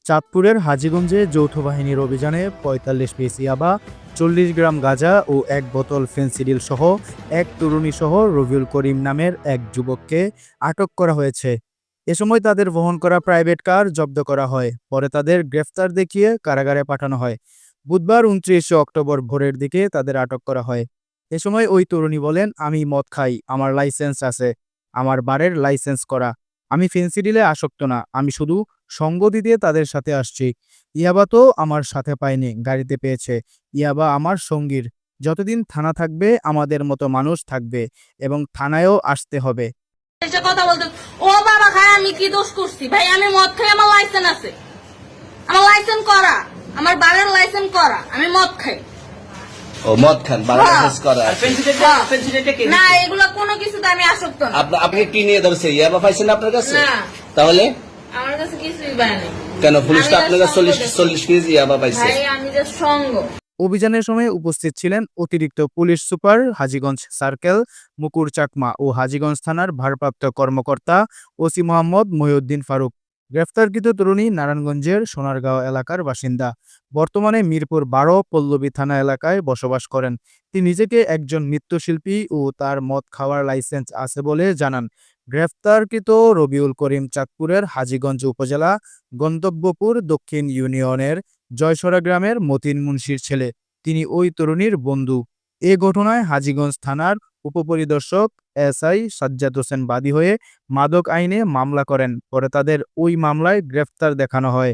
চাঁদপুরের হাজীগঞ্জে যৌথ বাহিনীর অভিযানে ৪৫ পিস ইয়াবা, ৪০ গ্রাম গাঁজা ও ১ বোতল ফেনসিডিল সহ এক তরুণী সহ রবিউল করিম নামের এক যুবককে আটক করা হয়েছে। এ সময় তাদের বহন করা প্রাইভেট কার জব্দ করা হয়। পরে তাদের গ্রেফতার দেখিয়ে কারাগারে পাঠানো হয়। বুধবার ২৯ অক্টোবর ভোরের দিকে তাদের আটক করা হয়। এ সময় ওই তরুণী বলেন, আমি মদ খাই, আমার লাইসেন্স আছে, আমার বারের লাইসেন্স করা। আমি ফেনসিডিলে আসক্ত না, আমি শুধু সঙ্গ দিতে তাদের সাথে আসছি। ইয়াবা তো আমার সাথে পায়নি, গাড়িতে পেয়েছে। ইয়াবা আমার সঙ্গীর। যতদিন থানা থাকবে আমাদের মতো মানুষ থাকবে এবং থানায়ও আসতে হবে। এসে কথা বলতে ও বাবা খায় আমি কি দোষ করছি ভাই? আমি মদ খাই, আমার লাইসেন্স আছে, আমার লাইসেন্স করা, আমার বারের লাইসেন্স করা, আমি মদ খাই। ও মদ খান, লাইসেন্স করা আর আছে। ফেন্সিডিলটা কে না, এগুলো কোনো কিছুতে আমি আসক্ত না। আপনি কি নিয়ে ধরছে? ইয়াবা পাইছেন আপনার কাছে? না, তাহলে আমার কাছে কিছুই পায়নি। কেন পুলিশ তো আপনার কাছে ৪০ কেজি ইয়াবা পাইছে? ভাই আমি যে সঙ্গ। অভিযানের সময় উপস্থিত ছিলেন অতিরিক্ত police super Hajiganj circle Mukur Chakma ও হাজীগঞ্জ থানার ভারপ্রাপ্ত কর্মকর্তা ওসি মোহাম্মদ মহিউদ্দিন ফারুক। গ্রেফতারকৃত তরুণী নারায়ণগঞ্জের সোনারগাঁও এলাকার বাসিন্দা। বর্তমানে মিরপুর ১২ পল্লবী থানা এলাকায় বসবাস করেন। তিনি নিজেকে একজন নৃত্যশিল্পী ও তার মদ খাওয়ার লাইসেন্স আছে বলে জানান। গ্রেফতারকৃত রবিউল করিম চাঁদপুরের হাজীগঞ্জ উপজেলা গন্তব্যপুর দক্ষিণ ইউনিয়নের জয়সরা গ্রামের মতিন মুন্সির ছেলে। তিনি ওই তরুণীর বন্ধু। এ ঘটনায় হাজীগঞ্জ থানার উপপরিদর্শক এসআই সাজ্জাদ হোসেন বাদী হয়ে মাদক আইনে মামলা করেন। পরে তাদের ওই মামলায় গ্রেফতার দেখানো হয়।